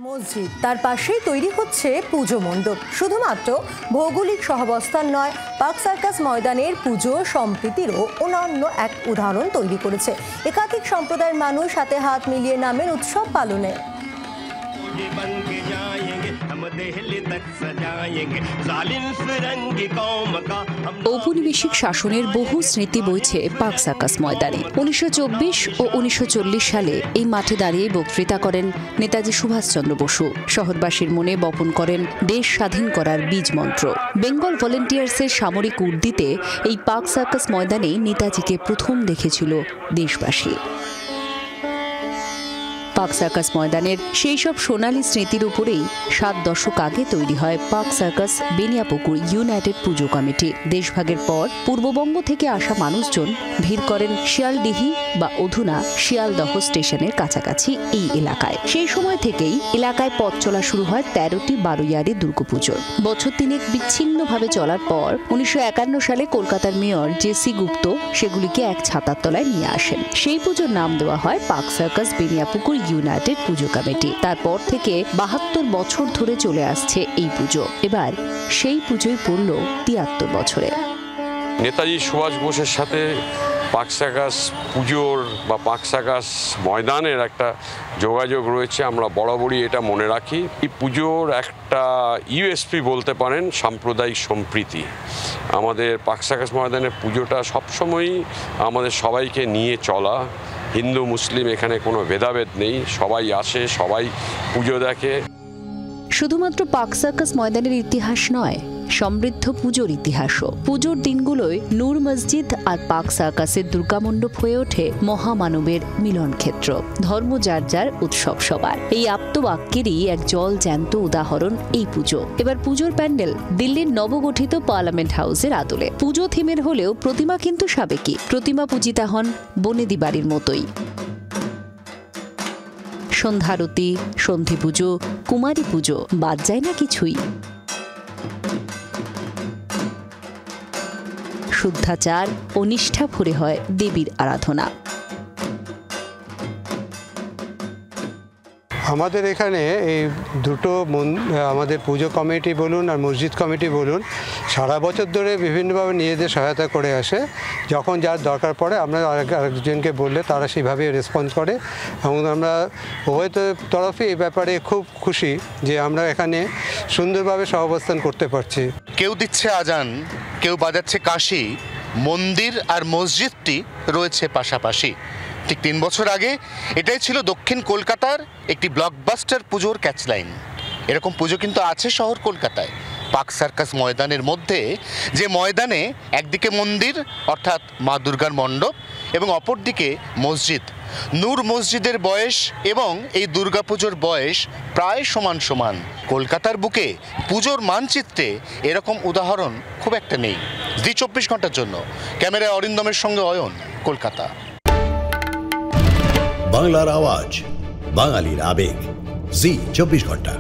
মসজিদ, তার পাশেই তৈরি হচ্ছে পুজো মণ্ডপ। শুধুমাত্র ভৌগোলিক সহাবস্থান নয়, পার্ক সার্কাস ময়দানের পুজো সম্প্রীতিরও অনন্য এক উদাহরণ তৈরি করেছে। একাধিক সম্প্রদায়ের মানুষ হাতে হাত মিলিয়ে নামেন উৎসব পালনে। ঔপনিবেশিক শাসনের বহু স্মৃতি বইছে পার্ক সার্কাস ময়দানে। 1924 ও 1940 সালে এই মাঠে দাঁড়িয়ে বক্তৃতা করেন নেতাজি সুভাষচন্দ্র বসু। শহরবাসীর মনে বপন করেন দেশ স্বাধীন করার বীজ মন্ত্র। বেঙ্গল ভলেন্টিয়ার্সের সামরিক উর্দিতে এই পার্ক সার্কাস ময়দানে নেতাজিকে প্রথম দেখেছিল দেশবাসী। পার্ক সার্কাস ময়দানের সেই সব সোনালী স্মৃতির উপরেই 7 দশক আগে তৈরি হয় পার্ক সার্কাস বেনিয়াপুকুর ইউনাইটেড পুজো কমিটি। দেশভাগের পর পূর্ববঙ্গ থেকে আসা মানুষজন ভিড় করেন শিয়ালদিহি বা অধুনা শিয়ালদহ স্টেশনের কাছাকাছি এই এলাকায়। সেই সময় থেকেই এলাকায় পথ চলা শুরু হয় 13টি বারোয়ারি দুর্গাপুজোর। বছর তিনেক বিচ্ছিন্নভাবে চলার পর 1951 সালে কলকাতার মেয়র জেসি গুপ্ত সেগুলিকে এক ছাতার তলায় নিয়ে আসেন। সেই পুজোর নাম দেওয়া হয় পার্ক সার্কাস বেনিয়াপুকুর ইউনাইটেড পুজো কমিটি। তারপর থেকে 72 বছর ধরে চলে আসছে এই পুজো। এবার সেই পুজোই পড়ল 73 বছরে। নেতাজি সুভাষ বোসের সাথে পার্ক সার্কাস পুজোর বা পার্ক সার্কাস ময়দানের একটা যোগাযোগ রয়েছে, আমরা বরাবরই এটা মনে রাখি। এই পুজোর একটা ইউএসপি বলতে পারেন সাম্প্রদায়িক সম্প্রীতি। আমাদের পার্ক সার্কাস ময়দানের পুজোটা সবসময়ই আমাদের সবাইকে নিয়ে চলা। হিন্দু মুসলিম এখানে কোনো ভেদাভেদ নেই, সবাই আসে, সবাই পুজো দেখে। শুধুমাত্র পার্ক সার্কাস ময়দানের ইতিহাস নয়, সমৃদ্ধ পুজোর ইতিহাসও। পুজোর দিনগুলোয় নূর মসজিদ আর পার্ক সার্কাসের দুর্গামণ্ডপ হয়ে ওঠে মহামানবের মিলন ক্ষেত্র। ধর্ম যার যার, উৎসব সবার। এই আপ্তবাক্যেরই এক জল জ্যান্ত উদাহরণ এই পুজো। এবার পুজোর প্যান্ডেল দিল্লির নবগঠিত পার্লামেন্ট হাউসের আদলে। পুজো থিমের হলেও প্রতিমা কিন্তু সাবেকি। প্রতিমা পূজিতা হন বনেদি বাড়ির মতোই। সন্ধ্যারতি, সন্ধি পুজো, কুমারী পুজো, বাদ যায় না কিছুই। শুদ্ধাচার ও নিষ্ঠা ভরে হয় দেবীর আরাধনা। আমাদের এখানে এই দুটো আমাদের পুজো কমিটি বলুন আর মসজিদ কমিটি বলুন, সারা বছর ধরে বিভিন্নভাবে নিজেদের সহায়তা করে আসে। যখন যার দরকার পড়ে আমরা আরেকজনকে বললে তারা সেইভাবে রেসপন্স করে, এবং আমরা উভয় তরফে এই ব্যাপারে খুব খুশি যে আমরা এখানে সুন্দরভাবে সহাবস্থান করতে পারছি। কেউ দিচ্ছে আজান, কেউ বাজাচ্ছে কাশি, মন্দির আর মসজিদটি রয়েছে পাশাপাশি। ঠিক 3 বছর আগে এটাই ছিল দক্ষিণ কলকাতার একটি ব্লকবাস্টার পুজোর ক্যাচলাইন। এরকম পুজো কিন্তু আছে শহর কলকাতায়। পার্ক সার্কাস ময়দানের মধ্যে, যে ময়দানে একদিকে মন্দির অর্থাৎ মা দুর্গার মণ্ডপ এবং অপরদিকে মসজিদ। নূর মসজিদের বয়স এবং এই দুর্গাপুজোর বয়স প্রায় সমান সমান। কলকাতার বুকে পুজোর মানচিত্রে এরকম উদাহরণ খুব একটা নেই। জি 24 ঘন্টার জন্য ক্যামেরায় অরিন্দমের সঙ্গে অয়ন, কলকাতা। বাংলার আওয়াজ, বাঙালির আবেগ, জি 24 ঘন্টা।